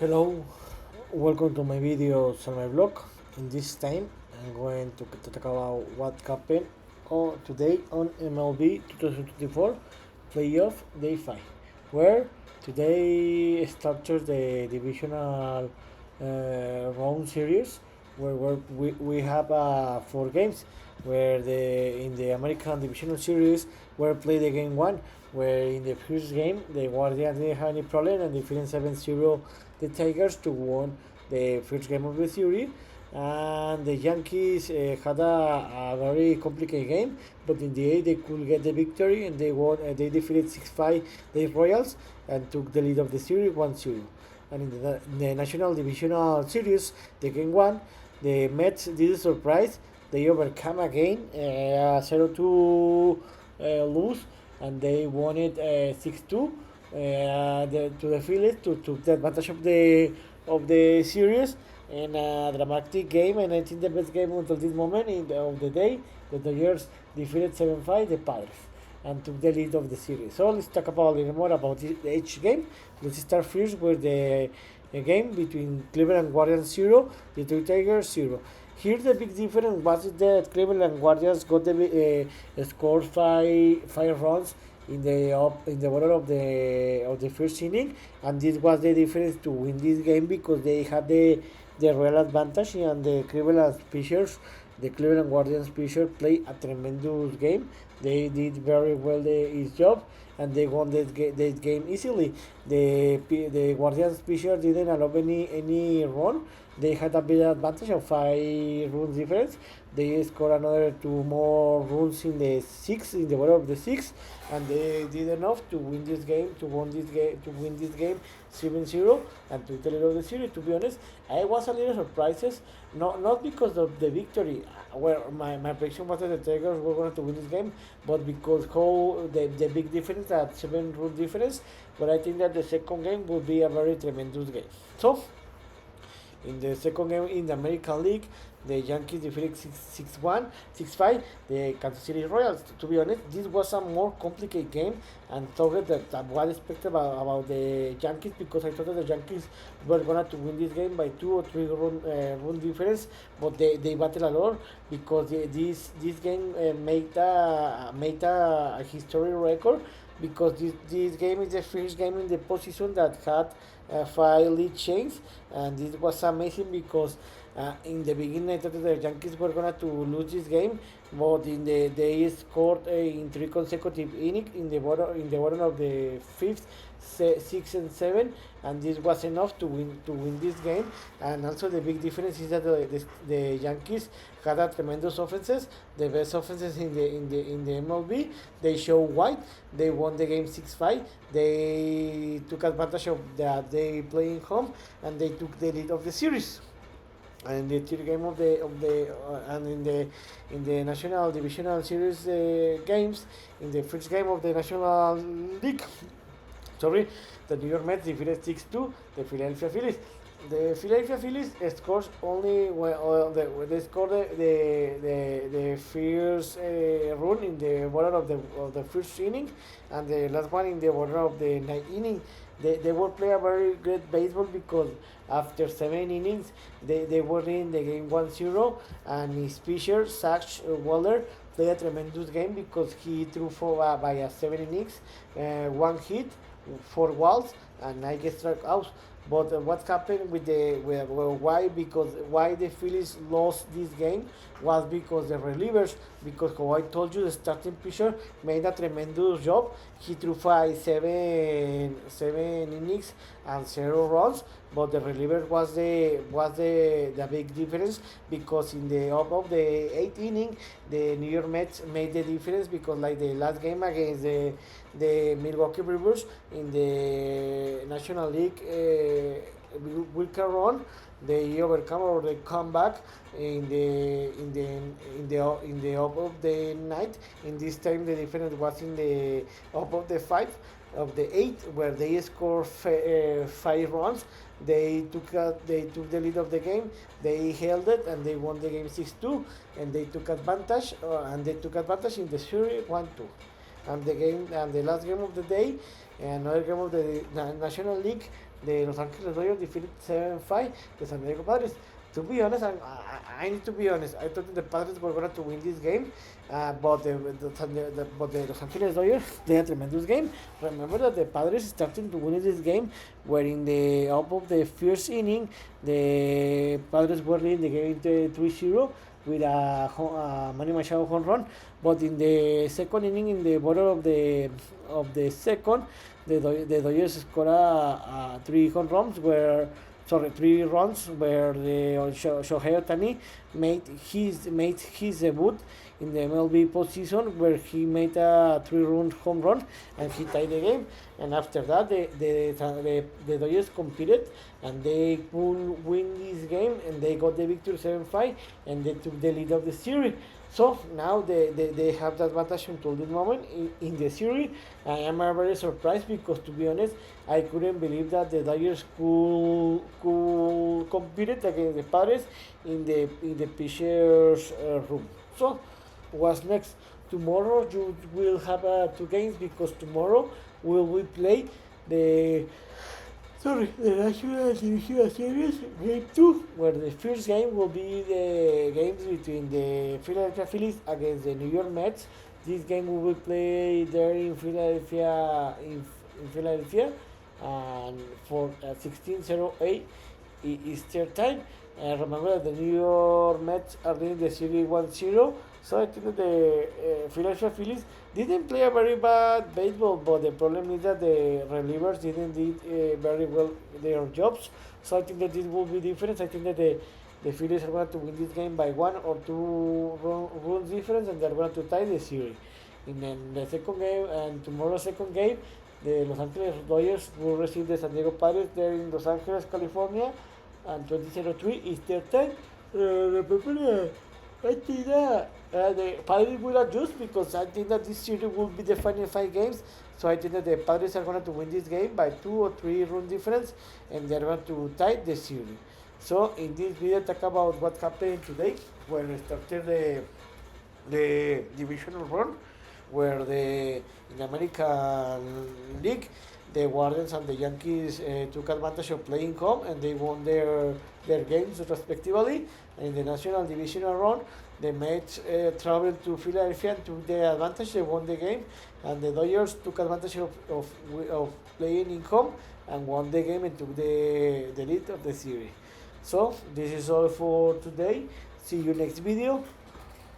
Hello, welcome to my videos on my blog. In this time, I'm going to talk about what happened today on MLB 2024 playoff day 5, where today starts the divisional round series, where we have 4 games, where in the American Divisional Series where played the game 1, where in the first game the Guardians didn't have any problem and defeated 7-0 the Tigers to win the first game of the series. And the Yankees had a very complicated game, but in the end they could get the victory and they won. They defeated 6-5 the Royals and took the lead of the series 1-0. And in the National Divisional Series, the game 1, the Mets did a surprise. They overcome again 0-2 lose, and they won it 6-2 to the Phillies to took the advantage of the series in a dramatic game, and I think the best game until this moment of the day. The Dodgers defeated 7-5 the Padres and took the lead of the series. So let's talk about a little more about each game. Let's start first with the game between Cleveland Guardians 0, Detroit Tigers 0. Here the big difference was that Cleveland Guardians got the scored five runs in the order of the first inning, and this was the difference to win this game because they had the real advantage, and the Cleveland Guardians pitcher played a tremendous game. They did very well his job, and they won that game easily. The Guardians pitcher didn't allow any run. They had a big advantage of 5 runs difference. They scored another 2 more runs in the order of the six, and they did enough to win this game, to win this game 7-0 and to the lead of the series. To be honest, I was a little surprised, not because of the victory, where my prediction was that the Tigers were going to win this game, but because how the big difference, that 7 run difference. But I think that the second game will be a very tremendous game. So in the second game in the American League, the Yankees defeated 6-1, 6-5 the Kansas City Royals. To be honest, this was a more complicated game, and thought that what I expected about the Yankees, because I thought that the Yankees were going to win this game by 2 or 3 run difference, but they battled a lot because this game made a history record, because this game is the first game in the postseason that had 5 lead chains, and this was amazing because in the beginning I thought that the Yankees were gonna to lose this game, but they scored in 3 consecutive innings in the bottom of the fifth, sixth, and seventh, and this was enough to win this game. And also the big difference is that the Yankees had a tremendous offenses, the best offenses in the MLB. They show why they won the game 6-5. They took advantage of that they playing home, and they took the lead of the series. And the third game of the and in the National Divisional Series games, in the first game of the National League, sorry, the New York Mets defeated 6-2 the Philadelphia Phillies. The Philadelphia Phillies scores only when they score the first run in the order of the first inning, and the last one in the order of the ninth inning. They will play a very great baseball, because after 7 innings they were in the game 1-0, and his pitcher Zach Wheeler played a tremendous game because he threw for by 7 innings, 1 hit, 4 walls, and 9 strikeouts. But what happened why the Phillies lost this game was because the relievers, because how I told you, the starting pitcher made a tremendous job. He threw 7 innings and 0 runs, but the reliever was the big difference, because in the up of the 8th inning the New York Mets made the difference, because like the last game against the Milwaukee Brewers in the National League wild card run, they overcome or they come back in the up of the night. In this time the difference was in the up of the 5 of the 8, where they scored 5 runs. They took the lead of the game. They held it and they won the game 6-2, and they took advantage in the series 1-2. And the last game of the day, another game of the National League, the Los Angeles Dodgers defeated 7-5 the San Diego Padres. To be honest, I need to be honest. I thought the Padres were going to win this game, but the Los Angeles Dodgers played a tremendous game. Remember that the Padres starting to win this game, where in the up of the first inning, the Padres were leading the game 3-0 with a Manny Machado home run. But in the second inning, in the bottom of the second, the Dodgers scored three home runs where 3 runs where the Shohei Ohtani made his debut in the MLB postseason, where he made a 3-run home run and he tied the game. And after that, the Dodgers competed and they could win this game and they got the victory 7-5 and they took the lead of the series. So now they have the advantage until this moment in the series. I am very surprised because, to be honest, I couldn't believe that the Dodgers could compete against the Padres in the pitchers room. So what's next? Tomorrow you will have 2 games because tomorrow we play the National Divisional Series Game 2, where the first game will be the games between the Philadelphia Phillies against the New York Mets. This game will be played there in Philadelphia, and for 16:08 Eastern time. Remember that the New York Mets are leading the series 1-0. So I think that the Philadelphia Phillies didn't play a very bad baseball, but the problem is that the relievers didn't do very well their jobs. So I think that this will be different. I think that the Phillies are going to win this game by 1 or 2 runs difference, and they're going to tie the series. In the second game and tomorrow's second game, the Los Angeles Dodgers will receive the San Diego Padres there in Los Angeles, California, and 20:03 Eastern time. I think that the Padres will adjust because I think that this series will be the final 5 games. So I think that the Padres are going to win this game by 2 or 3 run difference, and they're going to tie the series. So in this video, talk about what happened today when we started the divisional run, where in the American League, the Guardians and the Yankees took advantage of playing home and they won their games respectively. And in the National Divisional run, the Mets traveled to Philadelphia and took the advantage. They won the game, and the Dodgers took advantage of playing in home and won the game and took the lead of the series. So this is all for today. See you next video.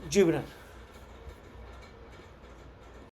Gibran.